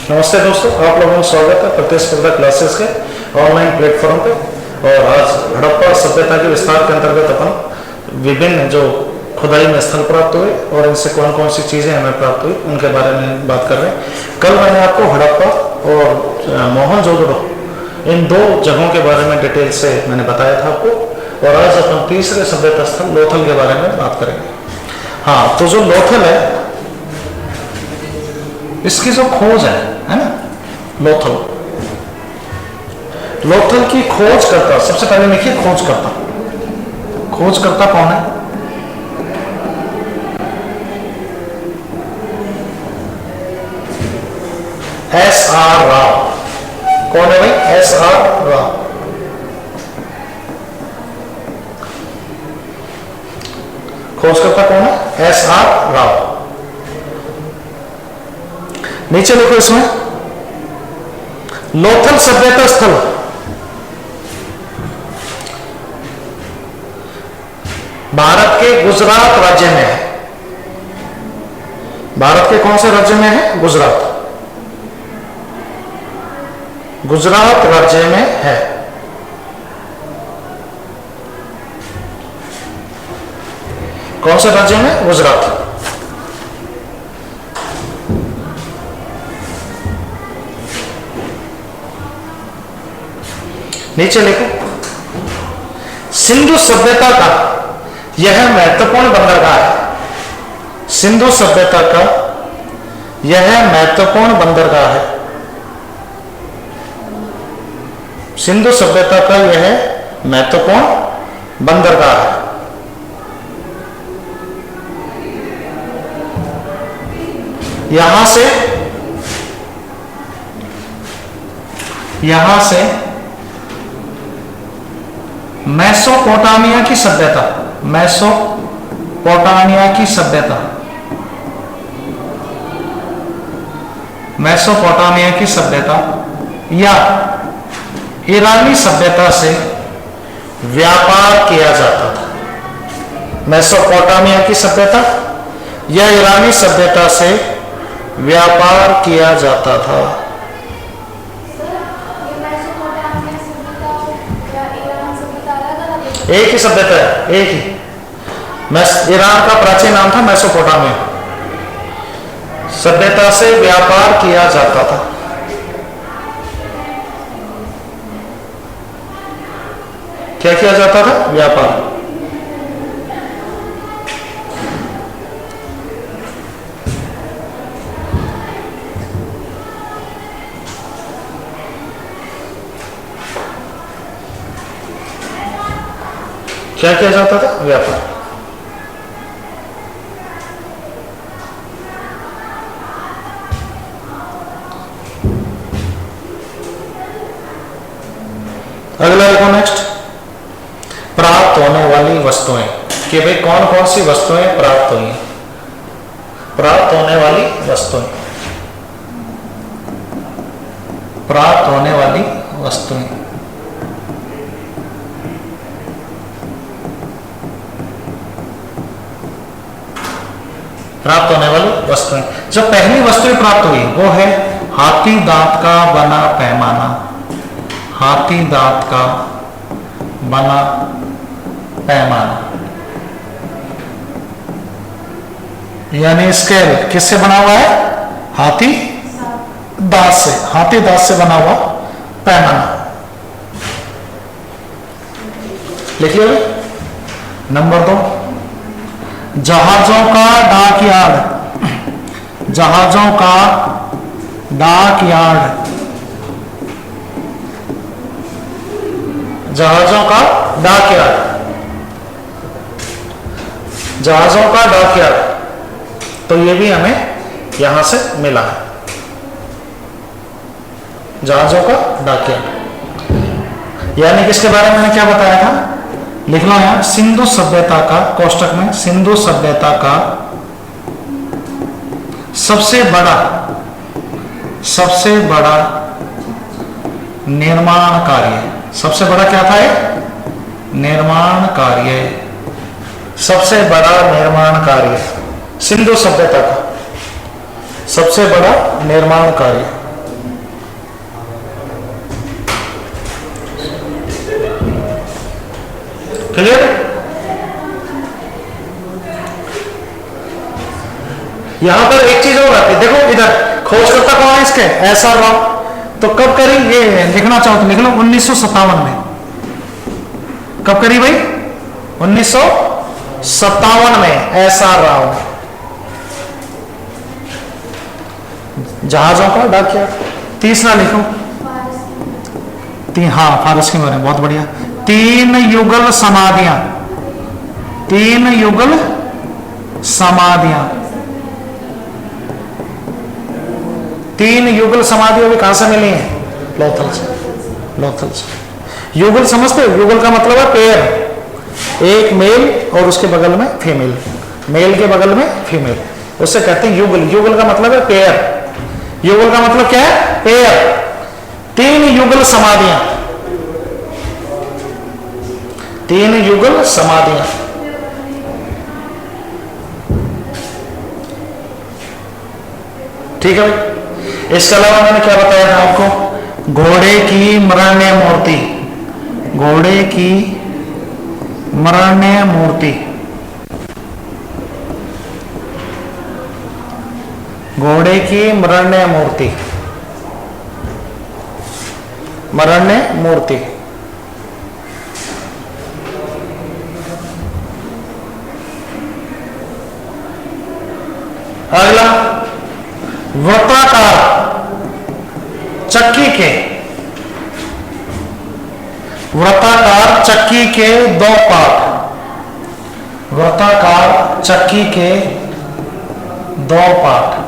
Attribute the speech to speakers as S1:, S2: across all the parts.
S1: नमस्ते दोस्तों, आप लोगों का स्वागत है प्रतिस्पर्धा क्लासेस के ऑनलाइन प्लेटफॉर्म पे। और आज हड़प्पा सभ्यता के विस्तार के अंतर्गत अपन विभिन्न जो खुदाई में स्थल प्राप्त हुए और इनसे कौन कौन सी चीज़ें हमें प्राप्त हुई उनके बारे में बात कर रहे हैं। कल मैंने आपको हड़प्पा और मोहनजोदड़ो इन दो जगहों के बारे में डिटेल से मैंने बताया था आपको, और आज अपन तीसरे सभ्यता स्थल लोथल के बारे में बात करेंगे। हाँ, तो जो लोथल है इसकी जो खोज है ना, लोथल की खोज करता, सबसे पहले लिखिए खोज करता कौन है? S.R. राव। कौन है भाई? S.R. राव। खोज करता कौन है? S.R. राव। नीचे लिखो इसमें लोथल सभ्यता स्थल भारत के गुजरात राज्य में है। भारत के कौन से राज्य में है? गुजरात राज्य में है। कौन से राज्य में? गुजरात। नीचे लिखो सिंधु सभ्यता का यह महत्वपूर्ण बंदरगाह है। सिंधु सभ्यता का यह महत्वपूर्ण बंदरगाह है। सिंधु सभ्यता का यह महत्वपूर्ण बंदरगाह है। यहां से मेसोपोटामिया की सभ्यता या ईरानी सभ्यता से व्यापार किया जाता था। मेसोपोटामिया की सभ्यता या ईरानी सभ्यता से व्यापार किया जाता था। एक ही सभ्यता है, एक ही। ईरान का प्राचीन नाम था मेसोपोटामिया। सभ्यता से व्यापार किया जाता था। क्या किया जाता था? व्यापार। क्या किया जाता था? व्यापार। अगला देखो नेक्स्ट, प्राप्त होने वाली वस्तुएं कि भाई कौन कौन सी वस्तुएं प्राप्त हुई। प्राप्त होने वाली वस्तुएं, प्राप्त होने वाली वस्तुएं। प्राप्त होने वाली वस्तुएं, जो पहली वस्तुएं प्राप्त हुई वो है हाथी दांत का बना पैमाना। हाथी दांत का बना पैमाना यानी स्केल किससे बना हुआ है? हाथी दांत से। हाथी दांत से बना हुआ पैमाना। लिखिए नंबर 2, जहाजों का डाकयार्ड। जहाजों का डाकयार्ड। जहाजों का डाकयार्ड। जहाजों का डाकयार्ड, तो ये भी हमें यहां से मिला है। जहाजों का डाकयार्ड यानी किसके बारे में मैंने क्या बताया था? लिख लो यहां, सिंधु सभ्यता का, कोष्टक में सिंधु सभ्यता का सबसे बड़ा निर्माण कार्य। सबसे बड़ा क्या था? निर्माण कार्य। सबसे बड़ा निर्माण कार्य सिंधु सभ्यता का सबसे बड़ा निर्माण कार्य क्लियर? यहां पर एक चीज और आती है, देखो इधर खोजकर्ता कौन है इसके, एसआर राव। तो कब करी, ये लिखना चाहो तो लिख लो, 1957 में। कब करी भाई? 1957 में एसआर राव। जहाजों का डाकिया। तीसरा लिखो, हाँ फारस के बारे में, बहुत बढ़िया। 3 युगल समाधियां, 3 युगल समाधियां, 3 युगल समाधियां भी कहां से मिली हैं? लोथल से, लोथल से। युगल समझते हो? युगल का मतलब है पेयर, एक मेल और उसके बगल में फीमेल, मेल के बगल में फीमेल, उससे कहते हैं युगल। युगल का मतलब है पेयर। युगल का मतलब क्या है? पेयर। 3 युगल समाधियां, 3 युगल समाधियां। ठीक है भाई। इसके अलावा मैंने क्या बताया था आपको? घोड़े की मृण्मय मूर्ति, घोड़े की मृण्मय मूर्ति, घोड़े की मृण्मय मूर्ति, मृण्मय मूर्ति। अगला, वृत्ताकार चक्की के, वृत्ताकार चक्की के 2 पार्ट, वृत्ताकार चक्की के 2 पार्ट।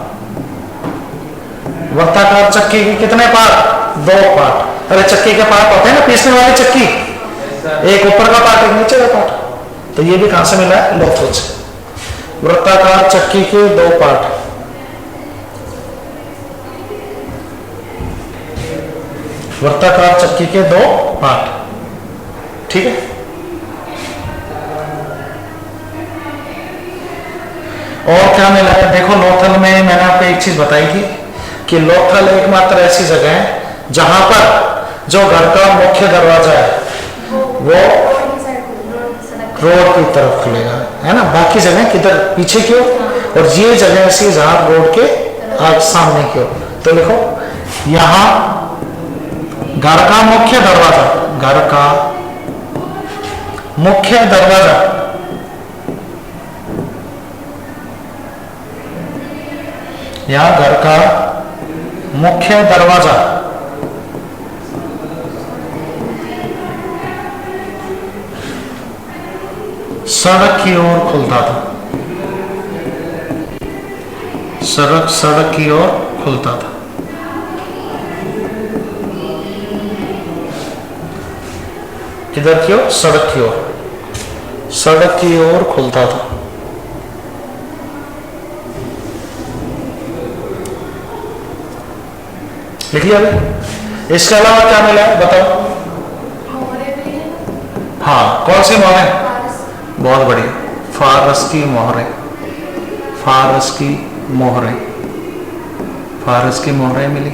S1: वृत्ताकार चक्की के कितने पार्ट? 2 पार्ट। अरे चक्की के पार्ट होते हैं ना, पीसने वाली चक्की, एक ऊपर का पार्ट, एक नीचे का पार्ट। तो ये भी कहां से मिला है? लोथल से। वृत्ताकार चक्की के 2 पार्ट, वृत्ताकार चक्की के 2 पार्ट। ठीक है। और क्या मिला है? देखो लोथल में मैंने आपको एक चीज बताई थी कि लोथल एकमात्र ऐसी जगह है जहां पर जो घर का मुख्य दरवाजा है वो रोड की तरफ खुलेगा, है ना। बाकी जगह किधर? पीछे की ओर, और ये जगह ऐसी जहां रोड के आज सामने की ओर। तो देखो यहां घर का मुख्य दरवाजा, घर का मुख्य दरवाजा, यहां घर का मुख्य दरवाजा सड़क की ओर खुलता था, सड़क की ओर खुलता था। किधर की ओर? सड़क की ओर, सड़क की ओर खुलता था। लिख लिया भाई। इसके अलावा क्या मिला है बताओ? हाँ, कौन सी मोहरें? बहुत बढ़िया, फारस की मोहरें, फारस की मोहरें, फारस की मोहरें मिली।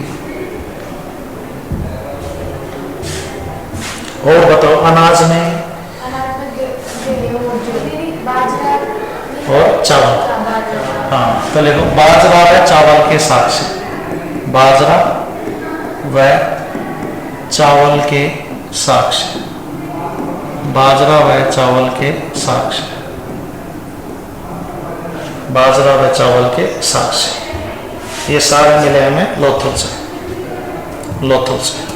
S1: और बताओ अनाज में? और चावल। हाँ, तो देखो बाजरा व चावल के साक्ष्य, बाजरा व चावल के साक्ष्य, बाजरा व चावल के साक्ष्य, बाजरा व चावल के साक्ष्य। ये सारे मिले हमें लोथल से, लोथल से।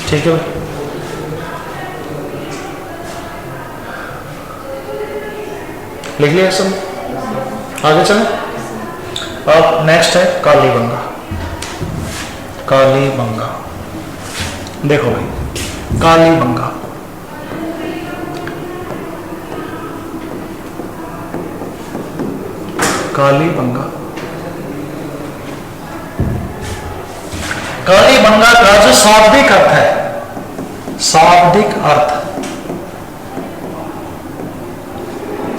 S1: ठीक है, लिख लिया सब, आगे चलें। अब नेक्स्ट है कालीबंगा, कालीबंगा। देखो भाई कालीबंगा, कालीबंगा, कालीबंगा का जो शाब्दिक अर्थ है, शाब्दिक अर्थ,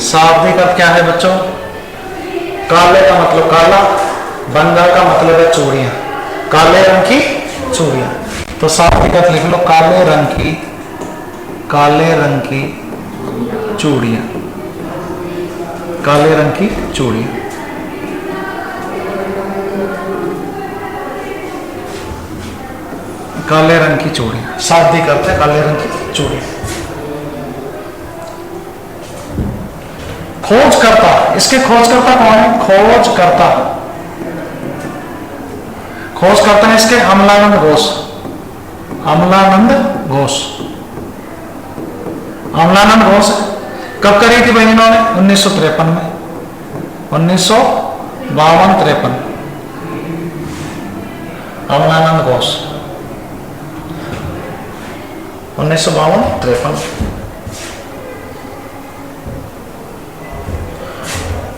S1: शाब्दिक अर्थ क्या है बच्चों? काले का मतलब काला, बंगा का मतलब है चूड़ियां, काले रंग की चूड़ियां। तो शाब्दिक अर्थ लिख लो, काले रंग की चूड़ियां, काले रंग की चूड़ियां। काले रंग की चूड़ियां शाब्दिक अर्थ है, काले रंग की चूड़ियां। खोजकर्ता, इसके खोजकर्ता कौन है? खोजकर्ता है इसके अमलानंद घोष। अमलानंद घोष कब करी थी भाई इन्होंने? 1953 में, 1952-53। अमलानंद घोष 1952-53।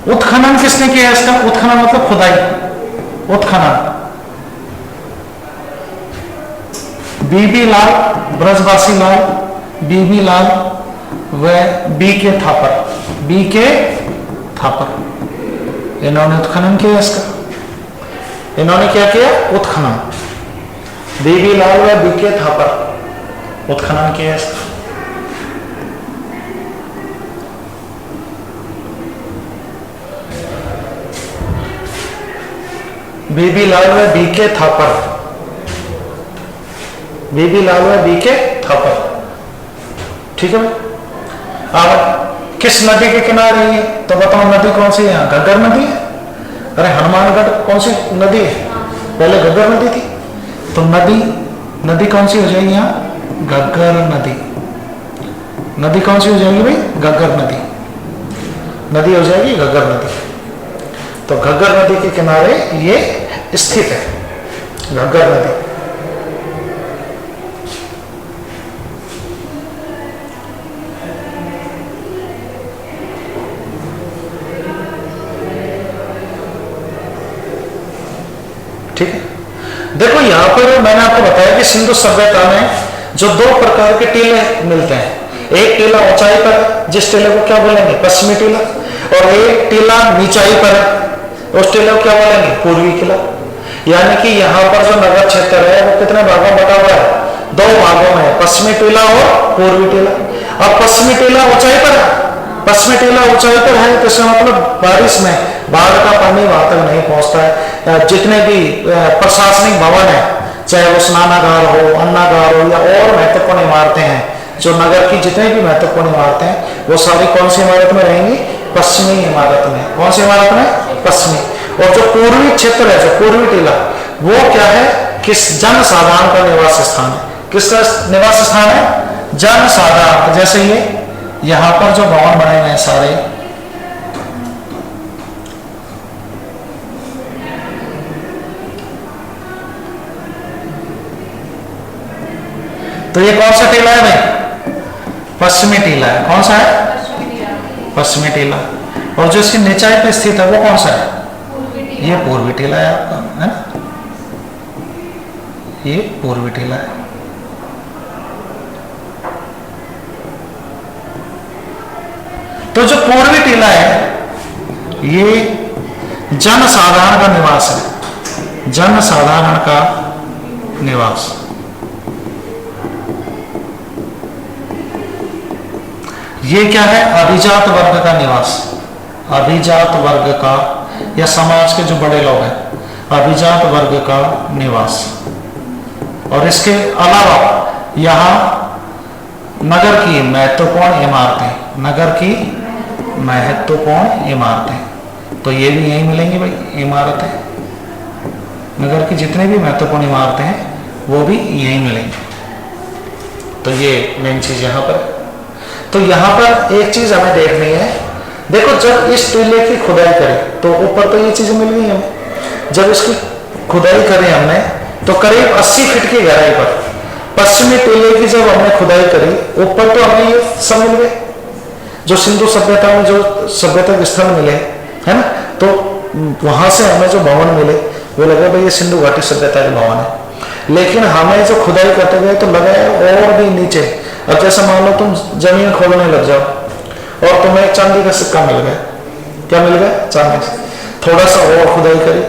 S1: उत्खनन किसने किया इसका? उत्खनन मतलब खुदाई, उत्खनन बीबी लाल, ब्रजवासी लाल, बीबी लाल व बी के थापर, इन्होंने उत्खनन किया इसका। इन्होंने क्या किया? उत्खनन। बीबी लाल व बी के थापर उत्खनन किया इसका। बीबी लाल व बी के थापर, ठीक है। अब किस नदी के किनारे है? तो बताओ नदी कौन सी है यहाँ? घग्गर नदी है। अरे हनुमानगढ़ कौन सी नदी है? पहले घग्गर नदी थी। तो नदी कौन सी हो जाएगी यहाँ? घग्गर नदी। नदी कौन सी हो जाएगी भाई? घग्गर नदी हो जाएगी, घग्गर नदी। तो घग्गर नदी के किनारे ये स्थित है, घग्गर नदी। ठीक है। देखो यहां पर मैंने आपको बताया कि सिंधु सभ्यता में जो दो प्रकार के टीले मिलते हैं, एक टीला ऊंचाई पर, जिस टीले को क्या बोलेंगे? पश्चिमी टीला, और एक टीला नीचाई पर है, उस टीले को क्या बोलेंगे? पूर्वी टीला। यानी कि यहाँ पर जो नगर क्षेत्र है वो कितने भागों में बटा हुआ है? दो भागों में, पश्चिमी टीला और पूर्वी टीला। अब पश्चिमी टीला ऊंचाई पर है, तो इसका मतलब बारिश में बाढ़ का पानी वहां तक नहीं पहुंचता है। जितने भी प्रशासनिक भवन है, चाहे वो स्नानागार हो, अन्नागार हो, या और महत्वपूर्ण इमारतें हैं, जो नगर की जितने भी महत्वपूर्ण इमारतें हैं, वो सारी कौन सी इमारत में रहेंगी? पश्चिमी इमारत में। कौन सी इमारत में? पश्चिमी। और जो पूर्वी क्षेत्र है, जो पूर्वी टीला, वो क्या है? किस जनसाधारण का निवास स्थान है। किसका निवास स्थान है? जनसाधारण। जैसे ये यहां पर जो भवन बने हुए हैं सारे, तो ये कौन सा टीला है भाई? पश्चिमी टीला है। कौन सा है? पश्चिमी टीला। और जो इसकी निचाई पे स्थित है वो कौन सा है? ये पूर्वी टीला है आपका, है ना? ये पूर्वी टीला है। तो जो पूर्वी टीला है ये जनसाधारण का निवास है, जनसाधारण का निवास। ये क्या है? अभिजात वर्ग का निवास, अभिजात वर्ग का, या समाज के जो बड़े लोग हैं, अभिजात वर्ग का निवास। और इसके अलावा यहाँ नगर की महत्वपूर्ण इमारतें, नगर की महत्वपूर्ण इमारतें, तो ये भी यही मिलेंगी भाई, इमारतें। नगर की जितने भी महत्वपूर्ण इमारतें हैं वो भी यही मिलेंगी। तो ये मेन चीज यहाँ पर। तो यहाँ पर एक चीज हमें देखनी है, देखो जब इस टीले की खुदाई करें तो ऊपर तो ये चीजें मिल गई हमें। जब इसकी खुदाई करी हमने तो करीब 80 फीट की गहराई पर पश्चिमी टीले की जब हमने खुदाई करी, ऊपर तो हमें ये सब मिल गए जो सिंधु सभ्यता में जो सभ्यता स्थल मिले, है ना। तो वहां से हमें जो भवन मिले वो लगे भाई ये सिंधु घाटी सभ्यता के भवन है। लेकिन हमें जो खुदाई करते गए तो लगा और भी नीचे। अब जैसे मान लो तुम जमीन खोदने लग जाओ और तुम्हें एक चांदी का सिक्का मिल गया, क्या मिल गया? चांदी का। थोड़ा सा और खुदाई करी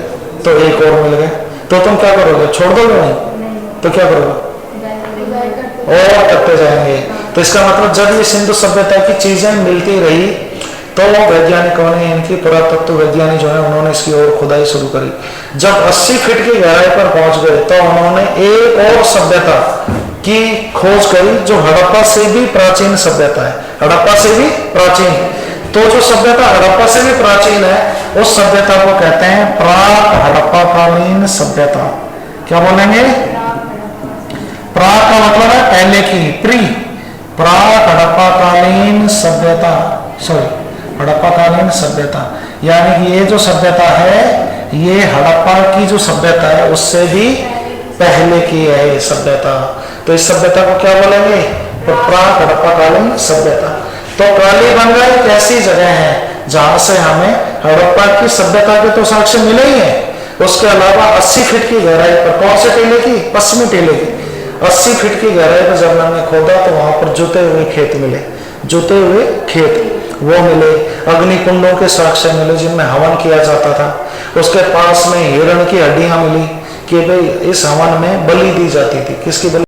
S1: तो एक और मिल गया, तो तुम क्या करोगे? छोड़ दोगे? नहीं। तो क्या करोगे? और करते जाएंगे। तो इसका मतलब जब ये सिंधु सभ्यता की चीजें मिलती रही तो वैज्ञानिकों ने, इनकी पुरातत्व वैज्ञानिक जो है, उन्होंने इसकी और खुदाई शुरू करी। जब 80 फीट की गहराई पर पहुंच गए तो उन्होंने एक और सभ्यता की खोज करी जो हड़प्पा से भी प्राचीन सभ्यता है। हड़प्पा से भी प्राचीन। तो जो सभ्यता हड़प्पा से भी प्राचीन है उस सभ्यता को कहते हैं प्राक हड़प्पा कालीन सभ्यता। क्या बोलेंगे? प्राक का मतलब है पहले की, प्री। प्राक हड़प्पा कालीन सभ्यता, सॉरी हड़प्पा कालीन सभ्यता, यानी कि ये जो सभ्यता है ये हड़प्पा की जो सभ्यता है उससे भी पहले की है ये सभ्यता। तो इस सभ्यता को क्या बोलेंगे? प्राक हड़प्पा कालीन सभ्यता। तो कालीबंगा एक ऐसी जगह है जहां से हमें हड़प्पा की सभ्यता के तो साक्ष्य मिले ही है, उसके अलावा 80 फीट की गहराई पर, कौन से टीले की? पश्चिमी टीले की। 80 फीट की गहराई पर जब हमने खोदा तो वहां पर जुते हुए खेत मिले, जुते हुए खेत वो मिले, अग्नि कुंडों के साक्ष्य मिले जिनमें हवन किया जाता था। उसके पास में हिरण की हड्डियां मिली कि भाई इस हवन में बलि दी जाती थी। किसकी बलि?